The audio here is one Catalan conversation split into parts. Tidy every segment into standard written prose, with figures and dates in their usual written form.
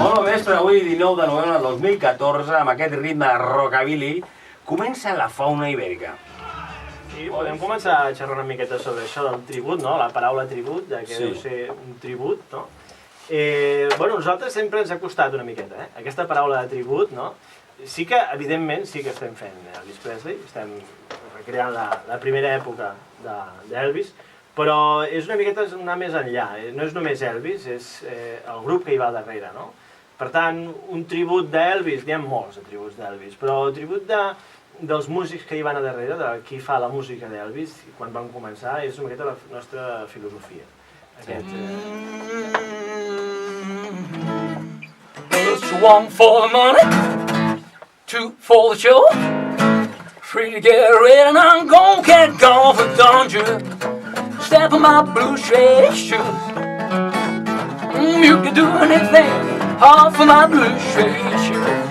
Molt bé, però avui 19 de novembre del 2014, amb aquest ritme de rockabilly, comença la fauna ibèrica. Sí, podem començar a xerrar una miqueta sobre això del tribut, no? La paraula tribut, ja que deu ser un tribut, no? Bueno, nosaltres sempre ens ha costat una miqueta, aquesta paraula de tribut, no? Sí que, evidentment, sí que estem fent Elvis Presley, estem recreant la primera època d'Elvis, però és una miqueta anar més enllà, no és només Elvis, és el grup que hi va darrere, no? Per tant, un tribut d'Elvis, n'hi ha molts de tributs d'Elvis, però el tribut dels músics que hi van a darrere, de qui fa la música d'Elvis, quan van començar, és una miqueta la nostra filosofia. It's one for the money, two for the show, three to get ready and I'm gonna get gone for don't you step on my blue suede shoes. You can do anything off of my blue suede shoes.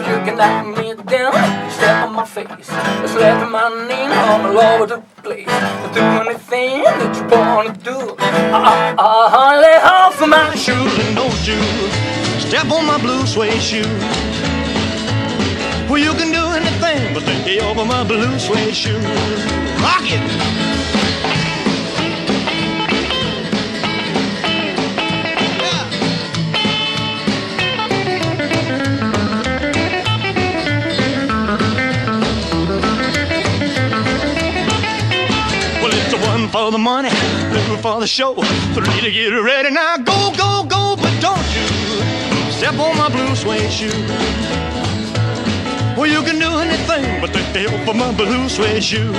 You can knock me down, step on my face, slap my knee all over the place. Do anything that you wanna do. Lay off of my shoes and don't you step on my blue suede shoes. Well, you can do anything but lay off of my blue suede shoes. Rock it! One for the money, two for the show, three to get ready. Now go, go, go, but don't you step on my blue suede shoe. Well, you can do anything but take the help of my blue suede shoe.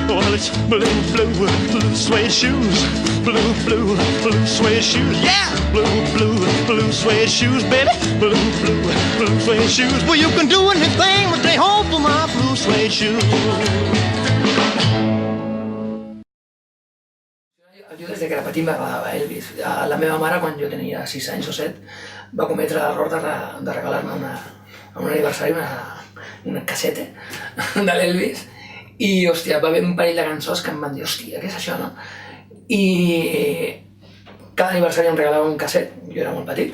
Well, it's blue, blue, blue suede shoes. Blue, blue, blue suede shoes. Yeah! Blue, blue, blue suede shoes, baby. Blue, blue, blue suede shoes. Well, you can do anything but take hold of my blue suede shoes. Jo des que era petit m'agradava Elvis. La meva mare, quan jo tenia 6 anys o 7, va cometre l'error de regalar-me a un aniversari una casseta de l'Elvis i, hòstia, va haver un parell de cançons que em van dir, hòstia, què és això, no? I cada aniversari em regalava un casset, jo era molt petit,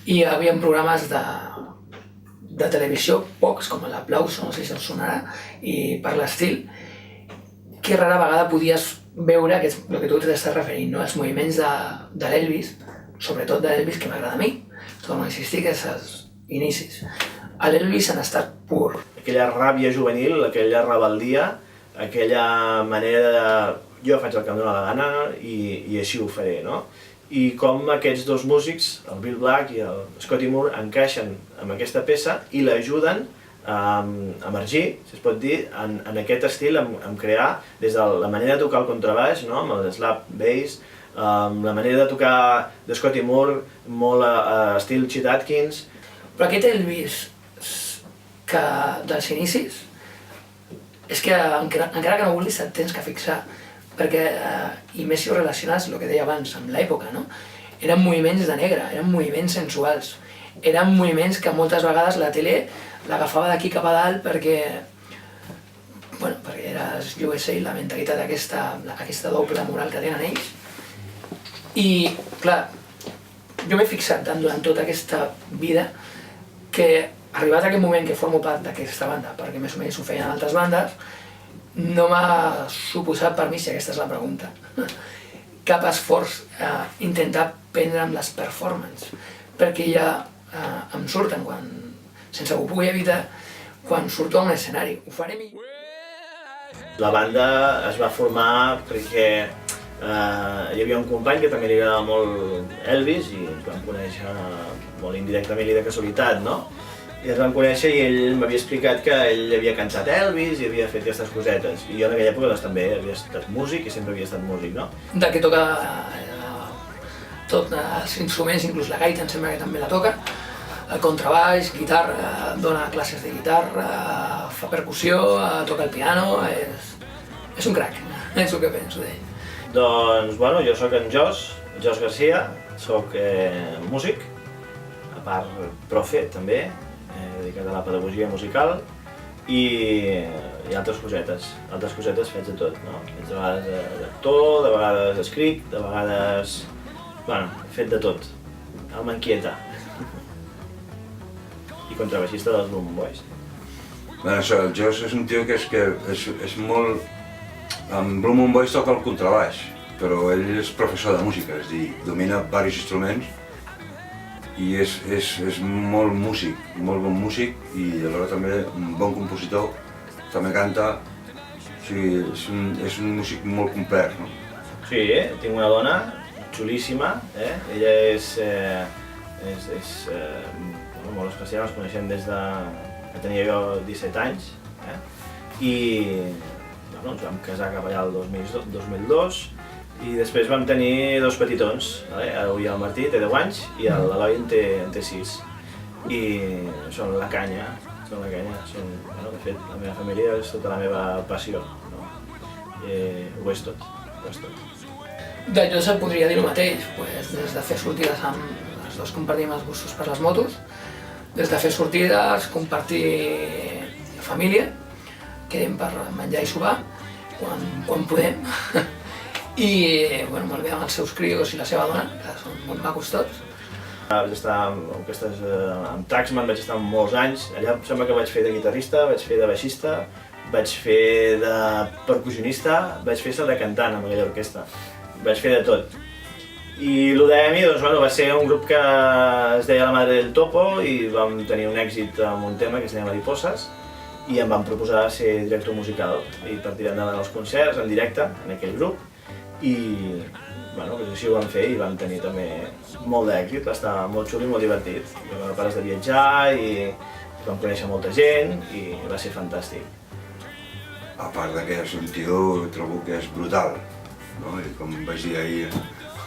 i hi havia programes de televisió, pocs, com l'Aplauso, no sé si us sonarà, i per l'estil, que rara vegada podies veure, que és el que tu t'estàs referint, no? Els moviments de l'Elvis, sobretot de l'Elvis que m'agrada a mi, torno a insistir que és els inicis. L'Elvis en estat pur. Aquella ràbia juvenil, aquella rebel·lia, aquella manera de... Jo faig el que em dóna la gana i així ho faré, no? I com aquests dos músics, el Bill Black i el Scotty Moore, encaixen amb aquesta peça i l'ajuden a emergir, si es pot dir, en aquest estil, en crear des de la manera de tocar el contrabaix, amb el slap bass, la manera de tocar de Scotty Moore, molt estil Chet Atkins. Però aquest Elvis que dels inicis és que encara que no vulguis et tens que fixar, perquè, i més si ho relaciones, el que deia abans, amb l'època, no? Eren moviments de negre, eren moviments sensuals, eren moviments que moltes vegades la tele l'agafava d'aquí cap a dalt perquè era USA, la mentalitat aquesta doble moral que tenen ells. I, clar, jo m'he fixat durant tota aquesta vida que, arribat a aquest moment que formo part d'aquesta banda, perquè més o menys ho feien altres bandes, no m'ha suposat per mi, si aquesta és la pregunta, cap esforç intentar prendre'm les performances, perquè ja em surten sense que ho pugui evitar, quan surto a un escenari. Ho faré millor. La banda es va formar perquè Hi havia un company que també li agradava molt Elvis i ens vam conèixer molt indirectament i de casualitat, no? I ens vam conèixer i ell m'havia explicat que ell havia cantat Elvis i havia fet aquestes cosetes. I jo en aquella època doncs, també havia estat músic i sempre havia estat músic, no? Del que toca tots els instruments, inclús la gaita em sembla que també la toca, el contrabaix, guitarra, dona classes de guitarra, fa percussió, toca el piano, és un crac, és el que penso d'ell. Doncs, bueno, jo sóc en Jos Garcia, sóc músic, a part profe també, dedicat a la pedagogia musical i altres cosetes faig de tot, no? Faig de vegades d'actor, de vegades escric, de vegades... Bueno, he fet de tot, el m'inquieta. I contrabaixista dels Blue Moon Boys. Bueno, això, el Jos és un tio que és molt... En Blue Moon Boys toca el contrabaix, però ell és professor de música, és a dir, domina diversos instruments i és molt músic, molt bon músic i alhora també un bon compositor, també canta, o sigui, és un músic molt complet, no? Sí, tinc una dona xulíssima, ella és molt especial, ens coneixem des que tenia jo 17 anys i ens vam casar cap allà el 2002 i després vam tenir dos petitons, avui el Martí té 10 anys i l'Eloi en té 6 i són la canya, de fet la meva família és tota la meva passió, ho és tot. De jo se'l podria dir el mateix, des de fer sortides amb els dos compartim els gustos per les motos, des de fer sortides, compartir família, quedem per menjar i sopar quan podem i molt bé amb els seus crios i la seva dona, que són molt macos tots. Vaig estar amb Traxman, vaig estar molts anys, allà em sembla que vaig fer de guitarrista, vaig fer de baixista, vaig fer de percussionista, vaig fer de cantant amb aquella orquestra, vaig fer de tot. I l'UDM va ser un grup que es deia La Madre del Topo i vam tenir un èxit amb un tema que es deia Mariposas i em van proposar ser director musical i per tirar endavant els concerts en directe en aquell grup i així ho vam fer i vam tenir també molt d'èxit, va estar molt xulo i molt divertit. Vam pares de viatjar i vam conèixer molta gent i va ser fantàstic. A part que és un tio, trobo que és brutal, no? I com vaig dir ahir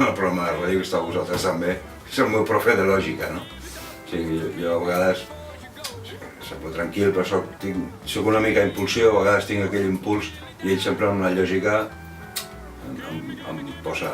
al programa de ràdio que estàu vosaltres també, és el meu profe de lògica, no? O sigui, jo a vegades soc tranquil, però soc una mica impulsiu, a vegades tinc aquell impuls i ell sempre amb la lògica em posa...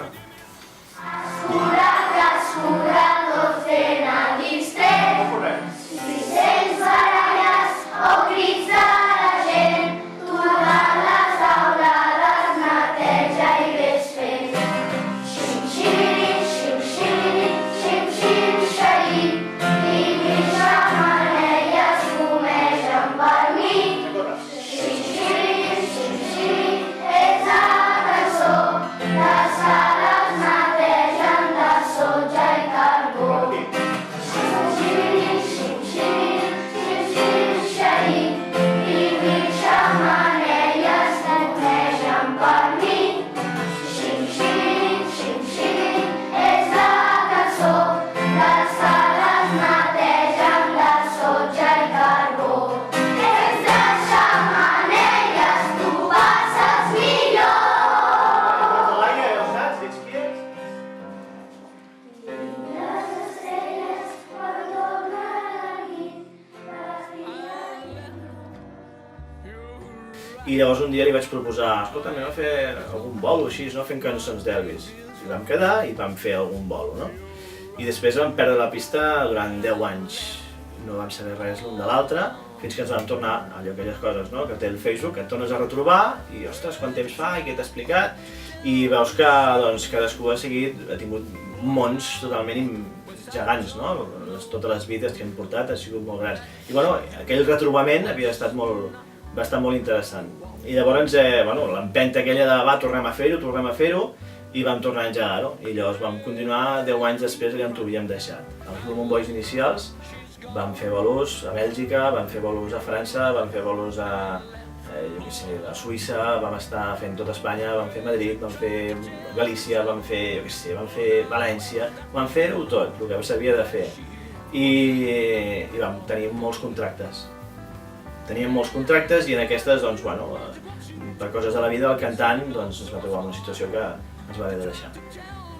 I llavors un dia li vaig proposar, escolta, anem a fer algun bolo així, no? Fent cançons d'Elvis. I vam quedar i vam fer algun bolo, no? I després vam perdre la pista durant 10 anys. No vam saber res l'un de l'altre, fins que ens vam tornar, allò, aquelles coses, no? Que té el Facebook, et tornes a retrobar i, ostres, quant temps fa i què t'ha explicat? I veus que cadascú ha tingut mons totalment gegants, no? Totes les vides que han portat han sigut molt grans. I bueno, aquell retrobament va estar molt interessant. I llavors, l'empenta aquella de va, tornem a fer-ho, i vam tornar a engegar-ho. I llavors vam continuar 10 anys després allà on ho havíem deixat. Els Blue Moon Boys inicials vam fer bolos a Bèlgica, vam fer bolos a França, vam fer bolos a jo què sé, a Suïssa vam estar fent tot Espanya, vam fer Madrid, vam fer Galícia, vam fer, jo què sé, vam fer València, vam fer-ho tot, el que s'havia de fer. I vam tenir molts contractes. Teníem molts contractes i en aquestes, doncs, bueno, per coses de la vida, el cantant doncs, es va trobar en una situació que ens va haver de deixar.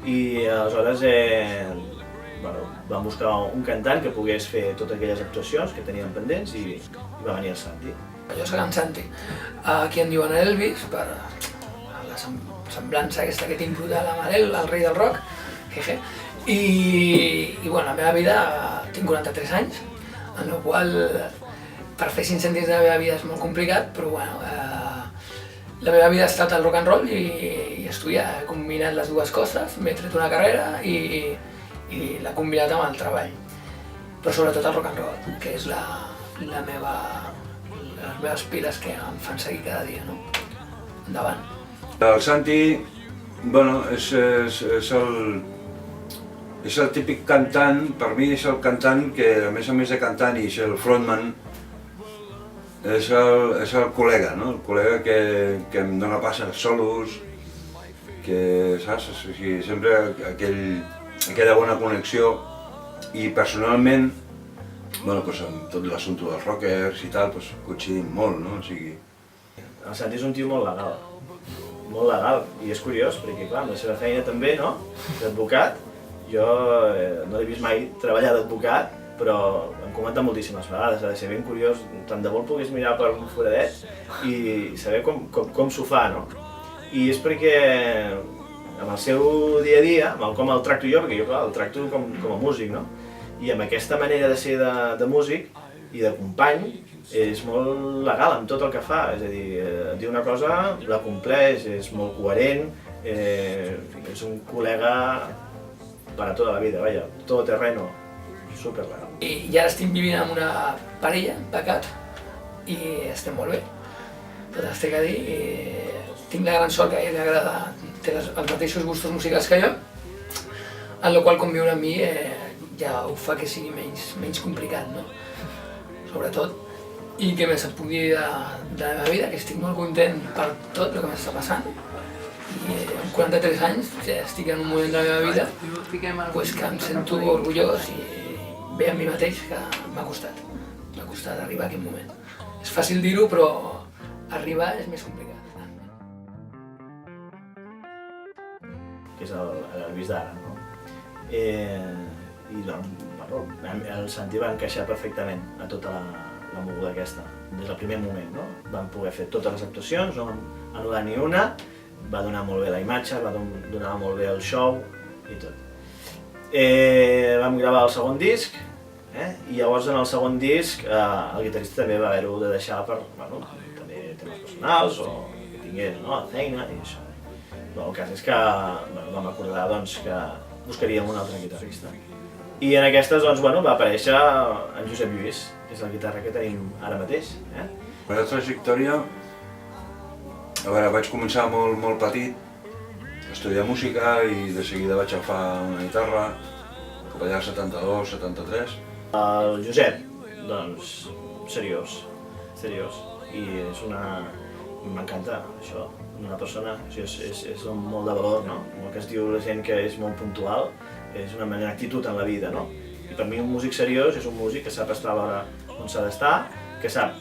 I aleshores bueno, vam buscar un cantant que pogués fer totes aquelles actuacions que teníem pendents i va venir el Santi. Jo soc en Santi, aquí em diuen Elvis, per la semblança aquesta que tinc brutal amb el rei del rock, jeje. I bueno, la meva vida, tinc 43 anys, en el qual per fer 5 cèntims de la meva vida és molt complicat, però bueno, la meva vida ha estat el rock and roll i estudiar, he combinat les dues coses, m'he tret una carrera i l'he combinat amb el treball, però sobretot el rock and roll, que és les meves piles que em fan seguir cada dia, no? Endavant. El Santi, bueno, és el típic cantant, per mi és el cantant que, a més de cantant i és el frontman, és el col·lega, no? El col·lega que em dona pas als solos, que, saps? O sigui, sempre aquella bona connexió i personalment, bueno, doncs amb tot l'assumpte dels rockers i tal, doncs coincidim molt, no? O sigui... El Santi és un tio molt legal, i és curiós, perquè clar, amb la seva feina també, no? D'advocat, jo no l'he vist mai treballar d'advocat, però em comenta moltíssimes vegades, ha de ser ben curiós, tant de bo el pogués mirar per un foradet i saber com s'ho fa, no? I és perquè amb el seu dia a dia, com el tracto jo, perquè jo clar, el tracto com a músic, no? I amb aquesta manera de ser de músic i de company és molt legal amb tot el que fa, és a dir, diu una cosa, la compleix, és molt coherent, és un col·lega per a tota la vida, vaja, tot terreno, superlegal. I ara estic vivint amb una parella, pecat, i estem molt bé. Tot es té que dir, tinc la gran sort que a ell li agrada, té els mateixos gustos musicals que jo, en la qual conviure amb mi ja ho fa que sigui menys complicat, no? Sobretot. I què més et puc dir de la meva vida, que estic molt content per tot el que m'està passant. I amb 43 anys estic en un moment de la meva vida que em sento orgullós i bé amb mi mateix, que m'ha costat arribar a aquest moment. És fàcil dir-ho, però arribar és més complicat. Que és l'Elvis d'ara, no? I doncs, el Santi va encaixar perfectament a tota la moguda aquesta, des del primer moment, no? Vam poder fer totes les actuacions, no vam anul·lar ni una, va donar molt bé la imatge, va donar molt bé el show i tot. Vam gravar el segon disc, i llavors en el segon disc el guitarrista també va haver-ho de deixar per, bueno, també temes personals o que tingués, no, la feina i això. Però el cas és que vam acordar doncs, que buscaríem un altre guitarrista. I en aquestes doncs, bueno, va aparèixer en Josep Lluís, que és la guitarra que tenim ara mateix. La meva trajectòria, a veure, vaig començar molt petit a estudiar música i de seguida vaig agafar una guitarra, cap allà al 72, 73. El Josep, doncs, seriós, i és m'encanta això, una persona, és molt de valor, no? El que es diu la gent que és molt puntual, és una actitud en la vida, no? I per mi un músic seriós és un músic que sap estar a l'hora on s'ha d'estar, que sap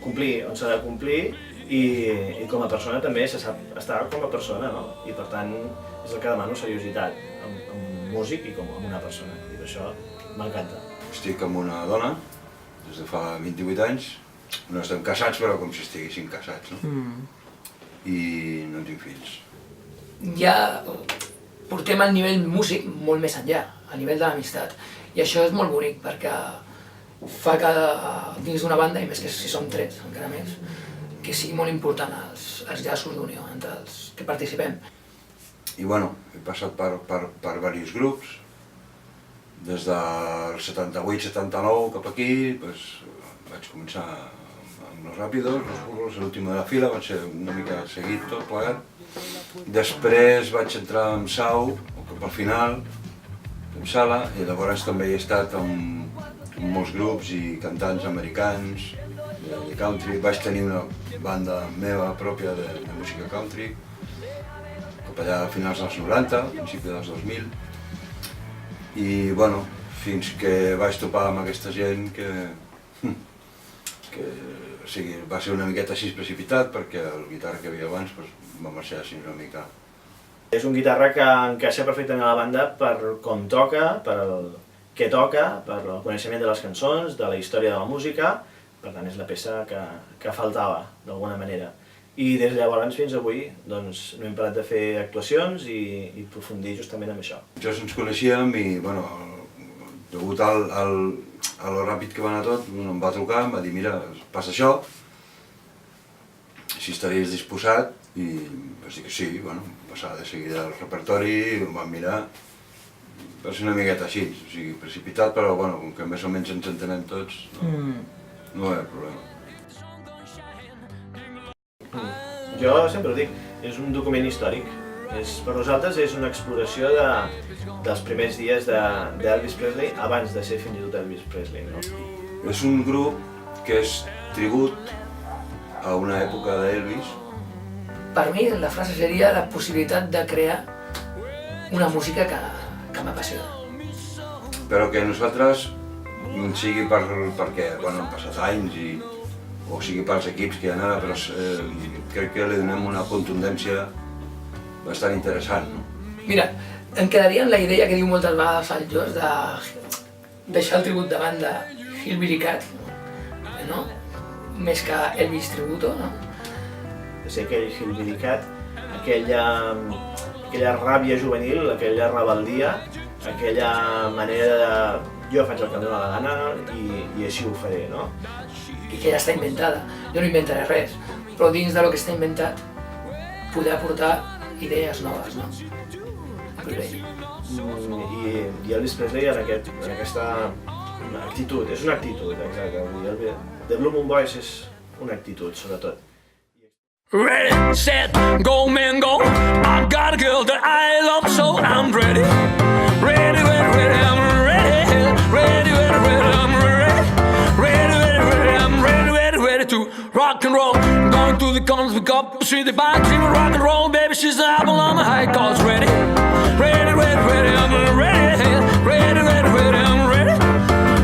complir on s'ha de complir i com a persona també se sap estar com a persona, no? I per tant és el que demano, seriositat, amb un músic i com amb una persona, i per això m'encanta. Estic amb una dona des de fa 28 anys, no estem casats però com si estiguéssim casats, no? I no tinc fills. Ja portem el nivell músic molt més enllà, a nivell de l'amistat. I això és molt bonic perquè fa que dins d'una banda, i més que si som 3, encara més, que sigui molt important els llaços d'unió entre els que participem. I bueno, he passat per diversos grups, des del 78-79 cap aquí, doncs, vaig començar amb Los Rápidos, Los Burros, l'últim de la fila, vaig ser una mica seguit tot plegat. Després vaig entrar en Sau, cap al final, en Sala, i llavors també he estat amb molts grups i cantants americans, de country. Vaig tenir una banda meva pròpia de música country, cap allà a finals dels 90, principi dels 2000. I, bueno, fins que vaig topar amb aquesta gent que o sigui, va ser una miqueta així precipitat, perquè el guitarra que havia abans va marxar així una mica. És un guitarra que encaixa perfectament a la banda per com toca, per què toca, per el coneixement de les cançons, de la història de la música. Per tant, és la peça que faltava, d'alguna manera. I des de llavors fins avui doncs, no hem parat de fer actuacions i aprofundir justament en això. Ja ens coneixíem i, bueno, degut a lo ràpid que va anar tot, em va trucar, em va dir, mira, passa això, si estaries disposat, i vaig dir que sí, bueno, passar de seguida al repertori, ho vam mirar, va ser una miqueta així, o sigui, precipitat, però, bueno, com que més o menys ens entenem tots, no hi ha problema. Jo sempre ho dic, és un document històric. Per nosaltres és una exploració dels primers dies d'Elvis Presley, abans de ser fins i tot Elvis Presley, no? És un grup que és tribut a una època d'Elvis. Per mi la frase seria la possibilitat de crear una música que m'apassiona. Però que nosaltres, sigui perquè bueno, han passat anys o sigui pels equips que hi ha ara, però crec que li donem una contundència bastant interessant, no? Mira, em quedaria en la idea que diu moltes vegades el Josh de deixar el tribut de banda Hillbilly Cat, no? Més que Elvis Tributo, no? De ser aquell Hillbilly Cat, aquella ràbia juvenil, aquella rebeldia, aquella manera de... Jo faig el que em dóna la gana i així ho faré, no? I que ja està inventada. Jo no inventaré res, però dins de lo que està inventat poder aportar idees noves, no? I Elvis Presley en aquesta actitud, és una actitud, exacte. The Blue Moon Boys és una actitud, sobretot. Ready, set, go, man, go. I got a girl that I love, so I'm ready. Ready, ready, ready, I'm ready. Ready, ready, ready, I'm ready. Ready, ready, ready, I'm ready, ready, ready to rock and roll. Going to the corners, pick up, see the bike, dream of rock and roll. Baby, she's an apple on my high cause ready. Ready, ready, ready, I'm ready. Ready, ready, ready, I'm ready.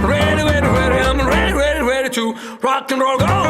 Ready, ready, ready, I'm ready, ready, ready to rock and roll. Go!